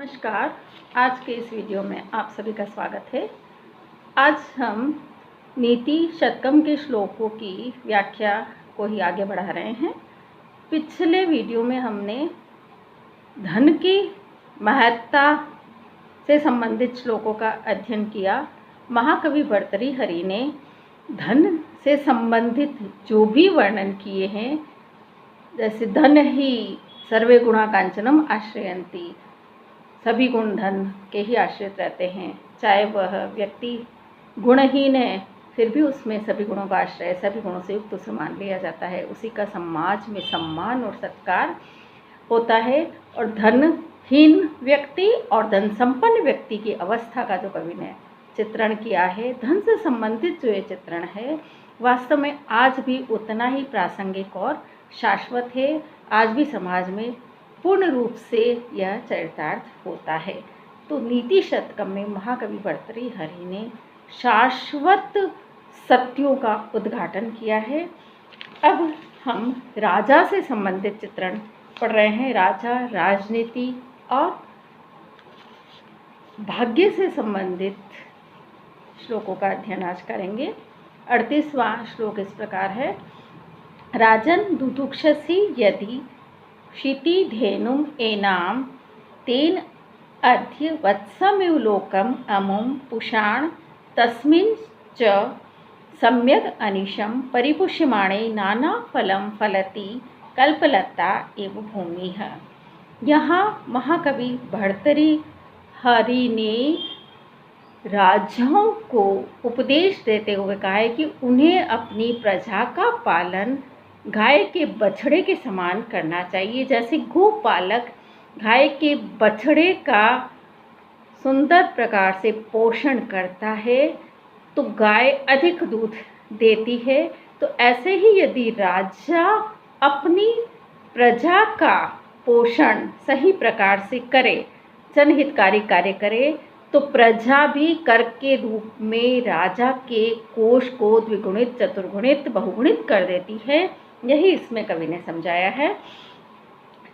नमस्कार। आज के इस वीडियो में आप सभी का स्वागत है। आज हम नीति शतकम के श्लोकों की व्याख्या को ही आगे बढ़ा रहे हैं। पिछले वीडियो में हमने धन की महत्ता से संबंधित श्लोकों का अध्ययन किया। महाकवि भर्तृहरि ने धन से संबंधित जो भी वर्णन किए हैं, जैसे धन ही सर्वे गुणा कांचनम आश्रयन्ति, सभी गुण धन के ही आश्रित रहते हैं। चाहे वह व्यक्ति गुणहीन है फिर भी उसमें सभी गुणों का आश्रय, सभी गुणों से युक्त उसे मान लिया जाता है, उसी का समाज में सम्मान और सत्कार होता है। और धनहीन व्यक्ति और धन संपन्न व्यक्ति की अवस्था का जो कवि ने चित्रण किया है, धन से संबंधित जो ये चित्रण है, वास्तव में आज भी उतना ही प्रासंगिक और शाश्वत है। आज भी समाज में पूर्ण रूप से यह चरितार्थ होता है। तो नीति शतकम में महाकवि भर्तृहरि ने शाश्वत सत्यों का उद्घाटन किया है। अब हम राजा से संबंधित चित्रण पढ़ रहे हैं। राजा, राजनीति और भाग्य से संबंधित श्लोकों का अध्ययन आज करेंगे। 38वां श्लोक इस प्रकार है। राजन दुदुक्षसि यदि क्षितिधेनुम एनाम तेन अद्य वत्समिव लोकम अमुम पुषाण तस्मिन् च सम्यक अनिशम परिपुष्यमाणे नाना फलम फलति कल्पलता एव भूमिः। यहाँ महाकवि भर्तृहरि ने राजाओं को उपदेश देते हुए कहा है कि उन्हें अपनी प्रजा का पालन गाय के बछड़े के समान करना चाहिए। जैसे गोपालक गाय के बछड़े का सुंदर प्रकार से पोषण करता है तो गाय अधिक दूध देती है, तो ऐसे ही यदि राजा अपनी प्रजा का पोषण सही प्रकार से करे, जनहितकारी कार्य करे, तो प्रजा भी कर के रूप में राजा के कोष को द्विगुणित, चतुर्गुणित, बहुगुणित कर देती है। यही इसमें कवि ने समझाया है।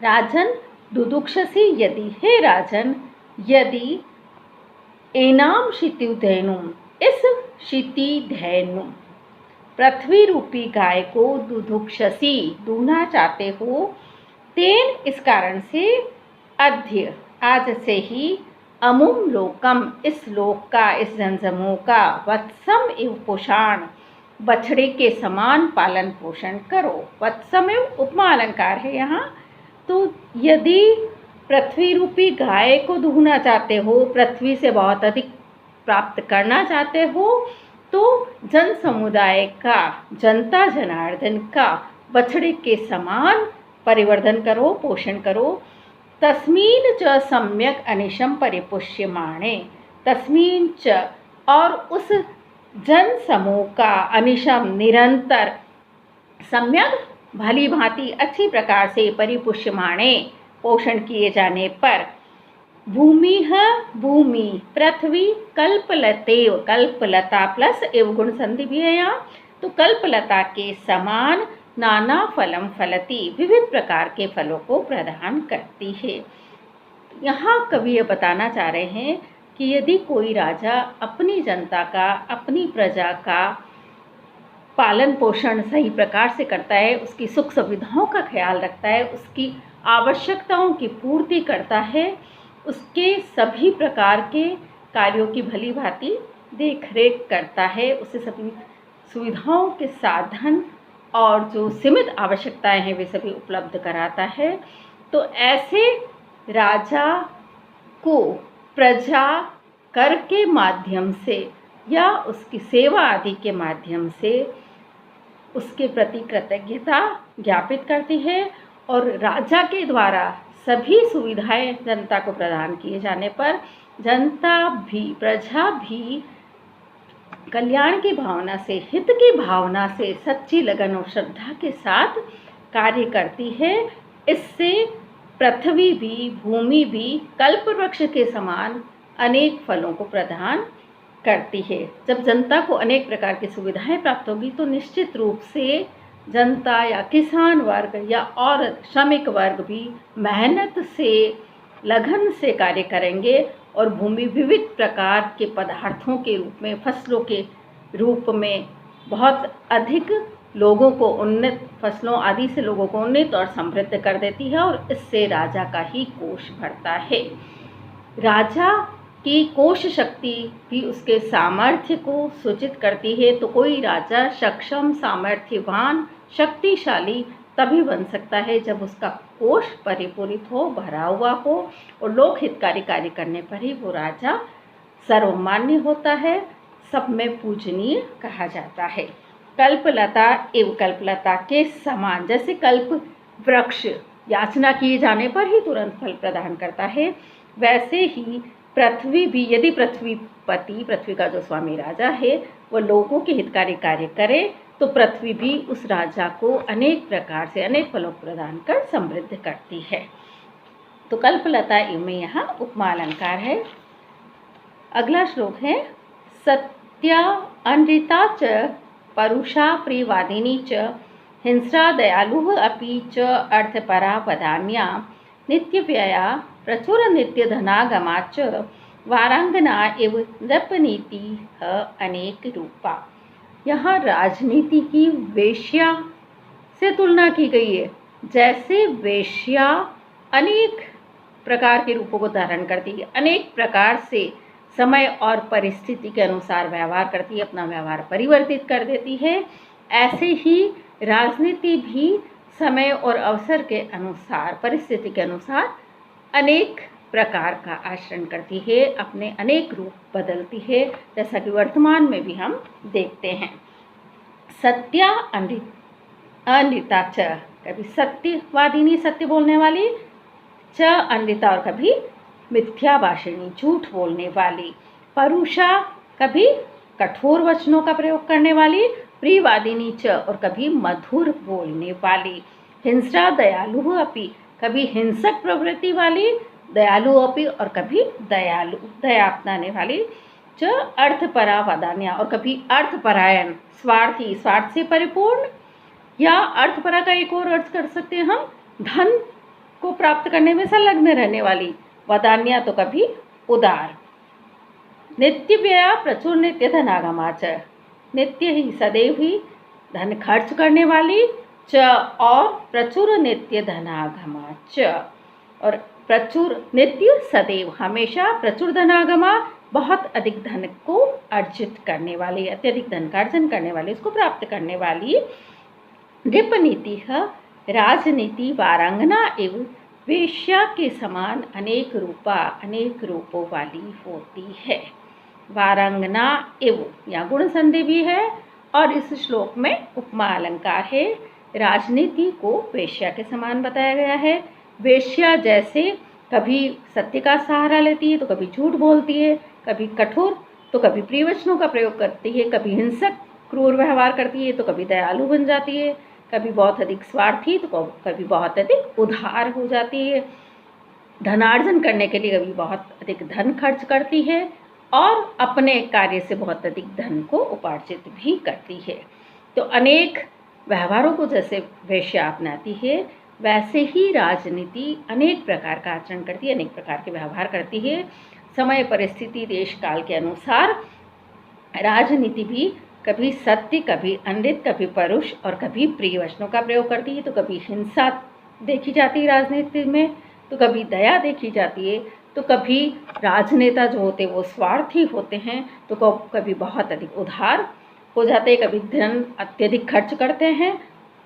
राजन दुदुक्षसि यदि, हे राजन, यदि एनाम क्षितिधेनुम, इस क्षितिधेनु पृथ्वी रूपी गाय को दुदुक्षसि दूहना चाहते हो, तेन इस कारण से, अद्य आज से ही, अमुम लोकम इस लोक का, इस जनसमूह का, वत्सम एव पुषाण बछड़े के समान पालन पोषण करो। वत्समेव उपमा अलंकार है यहाँ। तो यदि पृथ्वी रूपी गाय को दूहना चाहते हो, पृथ्वी से बहुत अधिक प्राप्त करना चाहते हो, तो जन समुदाय का, जनता जनार्दन का बछड़े के समान परिवर्धन करो, पोषण करो। तस्मीन च सम्यक अनिशम परिपुष्यमाणे, तस्मीन च, और उस जन समूह का, अनिशम निरंतर, सम्यक भली भांति अच्छी प्रकार से, परिपुष्यमाणे पोषण किए जाने पर, भूमि है भूमि पृथ्वी, कल्पलतेव, कल्पलता प्लस एव गुण संधि भी है यहाँ, तो कल्पलता के समान नाना फलम फलती, विविध प्रकार के फलों को प्रदान करती है। यहाँ कवि ये बताना चाह रहे हैं कि यदि कोई राजा अपनी जनता का, अपनी प्रजा का पालन पोषण सही प्रकार से करता है, उसकी सुख सुविधाओं का ख्याल रखता है, उसकी आवश्यकताओं की पूर्ति करता है, उसके सभी प्रकार के कार्यों की भली भांति देखरेख करता है, उसे सभी सुविधाओं के साधन और जो सीमित आवश्यकताएं हैं वे सभी उपलब्ध कराता है, तो ऐसे राजा को प्रजा कर के माध्यम से या उसकी सेवा आदि के माध्यम से उसके प्रति कृतज्ञता ज्ञापित करती है, और राजा के द्वारा सभी सुविधाएं जनता को प्रदान किए जाने पर जनता भी, प्रजा भी कल्याण की भावना से, हित की भावना से, सच्ची लगन और श्रद्धा के साथ कार्य करती है। इससे पृथ्वी भी, भूमि भी कल्पवृक्ष के समान अनेक फलों को प्रदान करती है। जब जनता को अनेक प्रकार की सुविधाएं प्राप्त होगी तो निश्चित रूप से जनता या किसान वर्ग या और श्रमिक वर्ग भी मेहनत से लगन से कार्य करेंगे और भूमि विविध प्रकार के पदार्थों के रूप में, फसलों के रूप में बहुत अधिक लोगों को उन्नत, फसलों आदि से लोगों को उन्नत और समृद्ध कर देती है और इससे राजा का ही कोष भरता है। राजा की कोष शक्ति भी उसके सामर्थ्य को सूचित करती है। तो कोई राजा सक्षम, सामर्थ्यवान, शक्तिशाली तभी बन सकता है जब उसका कोष परिपूरित हो, भरा हुआ हो, और लोक हितकारी कार्य करने पर ही वो राजा सर्वमान्य होता है, सब में पूजनीय कहा जाता है। कल्पलता एवं कल्पलता के समान, जैसे कल्प वृक्ष याचना किए जाने पर ही तुरंत फल प्रदान करता है, वैसे ही पृथ्वी भी, यदि पृथ्वीपति, पृथ्वी का जो स्वामी राजा है, वो लोगों के हितकारी कार्य करे तो पृथ्वी भी उस राजा को अनेक प्रकार से अनेक फलों प्रदान कर समृद्ध करती है। तो कल्पलता में यहाँ उपमा अलंकार है। अगला श्लोक है, सत्या अनृता च परुषा प्रियवादिनी च हिंस्रा दयालुः अपि च अर्थपरा वदान्या नित्यव्यया प्रचुर नित्यधनागमा च वारांगना एव नृपनीतिः अनेक रूपा। यहाँ राजनीति की वेश्या से तुलना की गई है। जैसे वेश्या अनेक प्रकार के रूपों को धारण करती है, अनेक प्रकार से समय और परिस्थिति के अनुसार व्यवहार करती है, अपना व्यवहार परिवर्तित कर देती है, ऐसे ही राजनीति भी समय और अवसर के अनुसार, परिस्थिति के अनुसार अनेक प्रकार का आचरण करती है, अपने अनेक रूप बदलती है, जैसा कि वर्तमान में भी हम देखते हैं। सत्या अनृता च, कभी सत्यवादिनी, सत्य बोलने वाली, च अनृता और कभी मिथ्याभाषिणी, झूठ बोलने वाली, परुषा कभी कठोर वचनों का प्रयोग करने वाली, प्रियवादिनी च और कभी मधुर बोलने वाली, हिंस्रा दयालु अपि, कभी हिंसक प्रवृत्ति वाली, दयालु अपि और कभी दयालु, दया अपनाने वाली, च अर्थपरा वदान्या और कभी अर्थपरायण, स्वार्थी, स्वार्थ से परिपूर्ण, या अर्थपरा का एक और अर्थ कर सकते हैं हम, धन को प्राप्त करने में संलग्न रहने वाली, वदान्या तो कभी उदार, नित्य व्यया प्रचुर नित्य धनागमा च, नित्य ही सदैव ही धन खर्च करने वाली, च और प्रचुर नित्य धनागमा च, और प्रचुर नित्य सदैव हमेशा, प्रचुर धनागमा बहुत अधिक धन को अर्जित करने वाली, अत्यधिक धन का अर्जन करने वाली, उसको प्राप्त करने वाली, नृपनीति राजनीति वारांगना एवं वेश्या के समान अनेक रूपा, अनेक रूपों वाली होती है। वारांगना एवं यहाँ गुण संधि भी है और इस श्लोक में उपमा अलंकार है। राजनीति को वेश्या के समान बताया गया है। वेश्या जैसे कभी सत्य का सहारा लेती है तो कभी झूठ बोलती है, कभी कठोर तो कभी प्रिय वचनों का प्रयोग करती है, कभी हिंसक क्रूर व्यवहार करती है तो कभी दयालु बन जाती है, कभी बहुत अधिक स्वार्थी तो कभी बहुत अधिक उदार हो जाती है, धनार्जन करने के लिए कभी बहुत अधिक धन खर्च करती है और अपने कार्य से बहुत अधिक धन को उपार्जित भी करती है। तो अनेक व्यवहारों को जैसे वेश्या अपनाती है वैसे ही राजनीति अनेक प्रकार का आचरण करती है, अनेक प्रकार के व्यवहार करती है। समय परिस्थिति देश काल के अनुसार राजनीति भी कभी सत्य, कभी अनृत, कभी परुष और कभी प्रिय वचनों का प्रयोग करती है। तो कभी हिंसा देखी जाती है राजनीति में, तो कभी दया देखी जाती है, तो कभी राजनेता जो होते हैं वो स्वार्थी होते हैं, तो कभी बहुत अधिक उदार हो जाते हैं, कभी धन अत्यधिक खर्च करते हैं।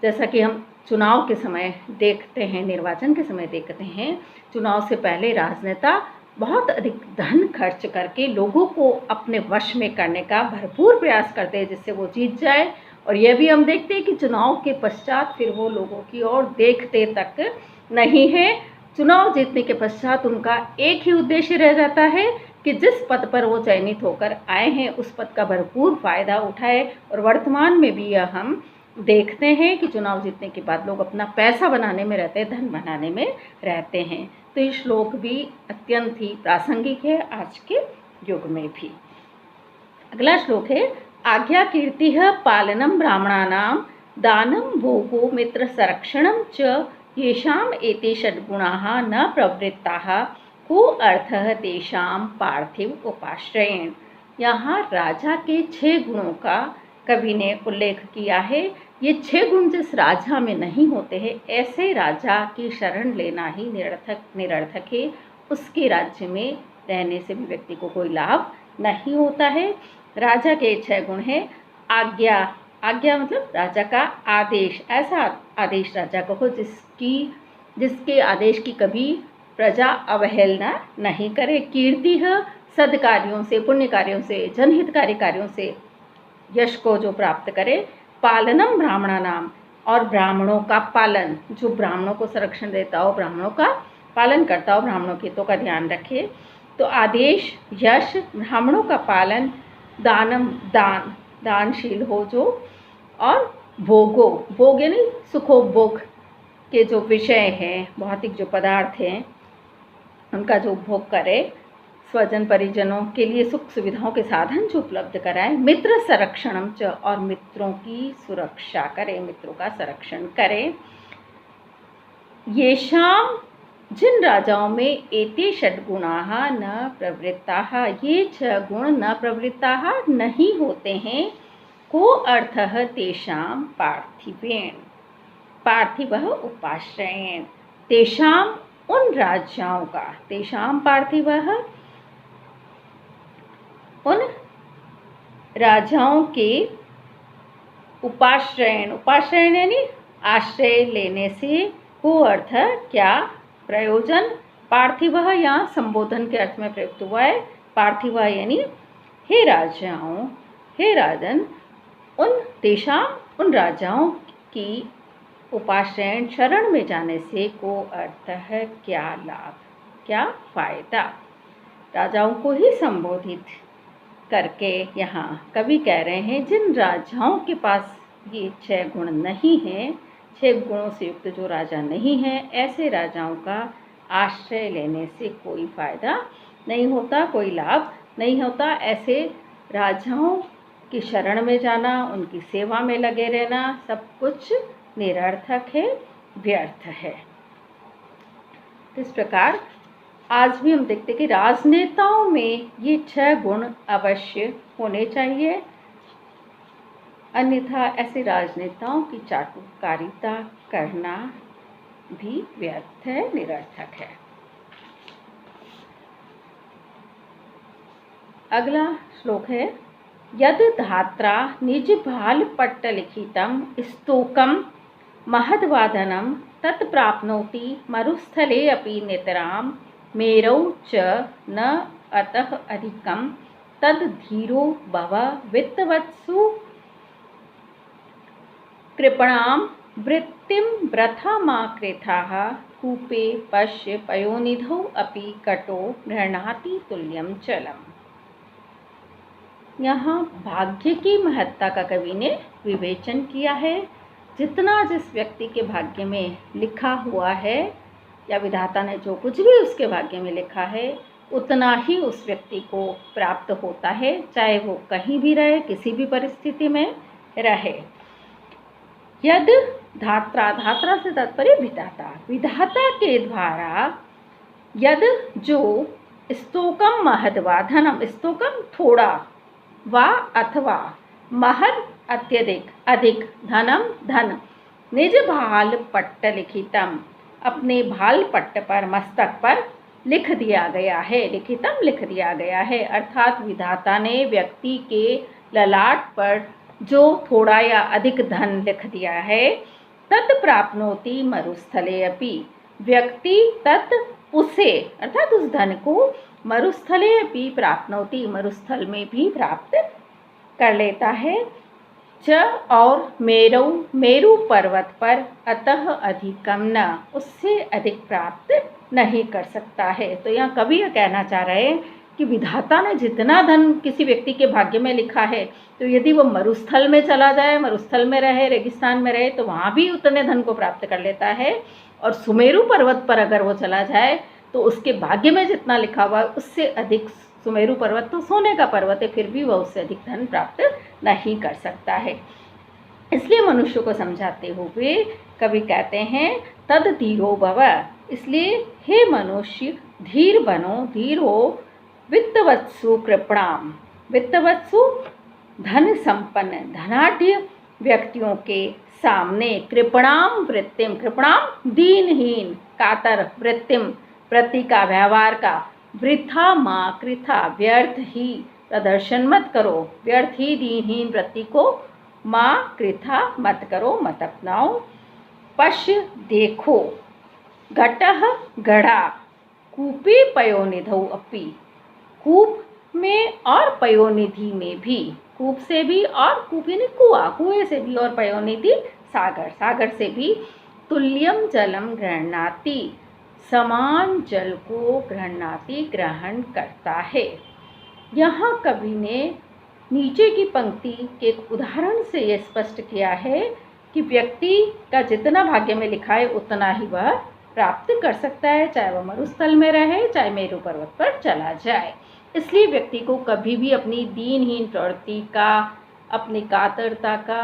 जैसा कि हम चुनाव के समय देखते हैं, निर्वाचन के समय देखते हैं, चुनाव से पहले राजनेता बहुत अधिक धन खर्च करके लोगों को अपने वश में करने का भरपूर प्रयास करते हैं जिससे वो जीत जाए। और यह भी हम देखते हैं कि चुनाव के पश्चात फिर वो लोगों की ओर देखते तक नहीं है। चुनाव जीतने के पश्चात उनका एक ही उद्देश्य रह जाता है कि जिस पद पर वो चयनित होकर आए हैं उस पद का भरपूर फायदा उठाए। और वर्तमान में भी यह हम देखते हैं कि चुनाव जीतने के बाद लोग अपना पैसा बनाने में रहते हैं, धन बनाने में रहते हैं। तो ये श्लोक भी अत्यंत ही प्रासंगिक है आज के युग में भी। अगला श्लोक है, आज्ञा कीर्ति पालनम ब्राह्मणानां दानम भोगो मित्र संरक्षणम च येषाम एते षड्गुणाः न प्रवृत्ताः को अर्थः तेषां पार्थिव उपाश्रयेण। यहाँ राजा के 6 गुणों का कवि ने उल्लेख किया है। ये 6 गुण जिस राजा में नहीं होते हैं, ऐसे राजा की शरण लेना ही निरर्थक है। उसके राज्य में रहने से भी व्यक्ति को कोई लाभ नहीं होता है। राजा के 6 गुण हैं। आज्ञा, आज्ञा मतलब राजा का आदेश, ऐसा आदेश राजा को हो जिसके आदेश की कभी प्रजा अवहेलना नहीं करे। कीर्ति है, सद्कार्यों से, पुण्य कार्यों से, जनहितकारी कार्यों से यश को जो प्राप्त करे। पालनम ब्राह्मणानाम, और ब्राह्मणों का पालन, जो ब्राह्मणों को संरक्षण देता हो, ब्राह्मणों का पालन करता हो, ब्राह्मणों के हितों का ध्यान रखे। तो आदेश, यश, ब्राह्मणों का पालन, दानम, दान, दानशील हो जो, और भोगो, भोग यानी सुखोपभोग के जो विषय हैं, भौतिक जो पदार्थ हैं, उनका जो उपभोग करे। स्वजन परिजनों के लिए सुख सुविधाओं के साधन जो उपलब्ध कराए। मित्र संरक्षणम च, और मित्रों की सुरक्षा करे, मित्रों का संरक्षण करे। येषाम, जिन राजाओं में एते षड्गुणाः न प्रवृत्ताः, ये 6 गुण न प्रवृत्ताः नहीं होते हैं। को अर्थः तेषां पार्थिवेण, पार्थिवः उपाश्रयेण, तेषां उन राजाओं का, तेषां पार्थिवः उन राजाओं के उपाश्रयण, उपाश्रयण यानी आश्रय लेने से। को अर्थ क्या प्रयोजन। पार्थिवः यहाँ संबोधन के अर्थ में प्रयुक्त हुआ है। पार्थिवः यानी हे राजाओं, हे राजन, उन तेषां, उन राजाओं की उपाश्रयण, शरण में जाने से को अर्थ है क्या लाभ, क्या फायदा। राजाओं को ही संबोधित करके यहाँ कवि कह रहे हैं जिन राजाओं के पास ये 6 गुण नहीं हैं, 6 गुणों से युक्त जो राजा नहीं हैं, ऐसे राजाओं का आश्रय लेने से कोई फायदा नहीं होता, कोई लाभ नहीं होता। ऐसे राजाओं की शरण में जाना, उनकी सेवा में लगे रहना, सब कुछ निरर्थक है, व्यर्थ है। इस प्रकार आज भी हम देखते कि राजनेताओं में ये 6 गुण अवश्य होने चाहिए, अन्यथा ऐसे राजनेताओं की चाटुकारिता करना भी व्यर्थ है, निरर्थक है। अगला श्लोक है यद धात्रा निज भाल पट्ट लिखितम स्तोकम महद्वादनम तत्प्राप्नोति मरुस्थले अपि नितराम मेरौ च न अतः अधिकम तद धीरो भव वित्तवत्सु कृपणाम वृत्तिम व्रथामाकृथाः कूपे पश्य पयोनिधौ अपि कटो गृह्णाति तुल्यम चलम। यहाँ भाग्य की महत्ता का कवि ने विवेचन किया है। जितना जिस व्यक्ति के भाग्य में लिखा हुआ है या विधाता ने जो कुछ भी उसके भाग्य में लिखा है, उतना ही उस व्यक्ति को प्राप्त होता है, चाहे वो कहीं भी रहे, किसी भी परिस्थिति में रहे। यद धात्रा, धात्रा से तात्पर्य विधाता, विधाता के द्वारा यद जो स्तोकम महद्वा धनम, स्तोकम थोड़ा, वा अथवा महद अत्यधिक, अधिक, धनम धन, निज भाल पट्ट लिखितम, अपने भाल पट्ट पर, मस्तक पर लिख दिया गया है, लिखितम लिख दिया गया है, अर्थात विधाता ने व्यक्ति के ललाट पर जो थोड़ा या अधिक धन लिख दिया है। तत् प्राप्नोति मरुस्थले अपि, व्यक्ति तत् उसे अर्थात उस धन को मरुस्थले अपि प्राप्नोति, मरुस्थल में भी प्राप्त कर लेता है। च और मेरौ, मेरु पर्वत पर, अतः अधिकम न, उससे अधिक प्राप्त नहीं कर सकता है। तो यहाँ कवि यह कहना चाह रहे हैं कि विधाता ने जितना धन किसी व्यक्ति के भाग्य में लिखा है, तो यदि वो मरुस्थल में चला जाए, मरुस्थल में रहे, रेगिस्तान में रहे, तो वहाँ भी उतने धन को प्राप्त कर लेता है। और सुमेरु पर्वत पर अगर वो चला जाए तो उसके भाग्य में जितना लिखा हुआ है उससे अधिक, सुमेरु पर्वत तो सोने का पर्वत है, फिर भी वह उससे अधिक धन प्राप्त नहीं कर सकता है। इसलिए मनुष्य को समझाते हुए कवि कहते हैं तद धीरो भव, इसलिए हे मनुष्य धीर बनो, धीर हो। वित्तवत्सु कृपणाम, वित्तवत्सु धन संपन्न धनाढ्य व्यक्तियों के सामने कृपणाम वृत्तिम, कृपणाम दीनहीन कातर वृत्तिम प्रति का व्यवहार का वृथा माँ कृथा व्यर्थ ही प्रदर्शन मत करो, व्यर्थ ही दीनहीन वृत्ति को माँ कृथा मत करो, मत अपनाओ। पश्य देखो घटः गढ़ा कूपे पयोनिधौ अपि, कूप में और पयोनिधि में भी, कूप से भी और कूप यानी कुआं, कुएं से भी और पयोनिधि सागर, सागर से भी। तुल्यम जलम गृह्णाति, समान जल को गृह्णाति ग्रहण करता है। यहाँ कवि ने नीचे की पंक्ति के एक उदाहरण से ये स्पष्ट किया है कि व्यक्ति का जितना भाग्य में लिखा है उतना ही वह प्राप्त कर सकता है, चाहे वह मरुस्थल में रहे, चाहे मेरु पर्वत पर चला जाए। इसलिए व्यक्ति को कभी भी अपनी दीनहीन प्रवृत्ति का, अपनी कातरता का,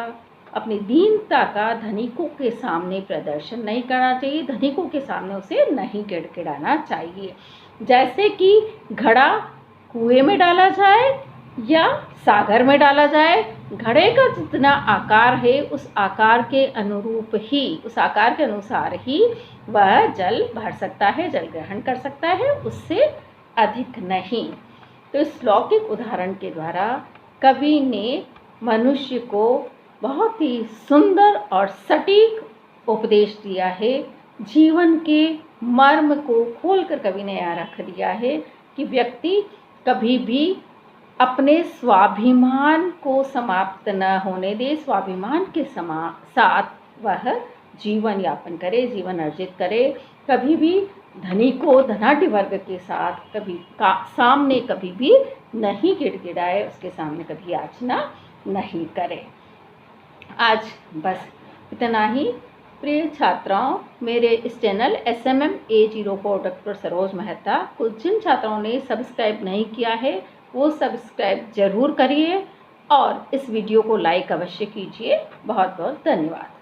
अपनी दीनता का धनिकों के सामने प्रदर्शन नहीं करना चाहिए, धनिकों के सामने उसे नहीं गिड़गिड़ाना चाहिए। जैसे कि घड़ा कुएं में डाला जाए या सागर में डाला जाए, घड़े का जितना आकार है उस आकार के अनुरूप ही, उस आकार के अनुसार ही वह जल भर सकता है, जल ग्रहण कर सकता है, उससे अधिक नहीं। तो इस लौकिक उदाहरण के द्वारा कवि ने मनुष्य को बहुत ही सुंदर और सटीक उपदेश दिया है। जीवन के मर्म को खोलकर कवि ने यहाँ रख दिया है कि व्यक्ति कभी भी अपने स्वाभिमान को समाप्त न होने दे, स्वाभिमान के साथ वह जीवन यापन करे, जीवन अर्जित करे। कभी भी धनिकों, धनाढ्य वर्ग के साथ कभी सामने कभी भी नहीं गिड़गिड़ाए, उसके सामने कभी याचना नहीं करे। आज बस इतना ही। प्रिय छात्राओं, मेरे इस channel SMM A04 doctor Saroj Mehta को जिन छात्राओं ने सब्सक्राइब नहीं किया है वो सब्सक्राइब जरूर करिए और इस वीडियो को लाइक अवश्य कीजिए। बहुत बहुत धन्यवाद।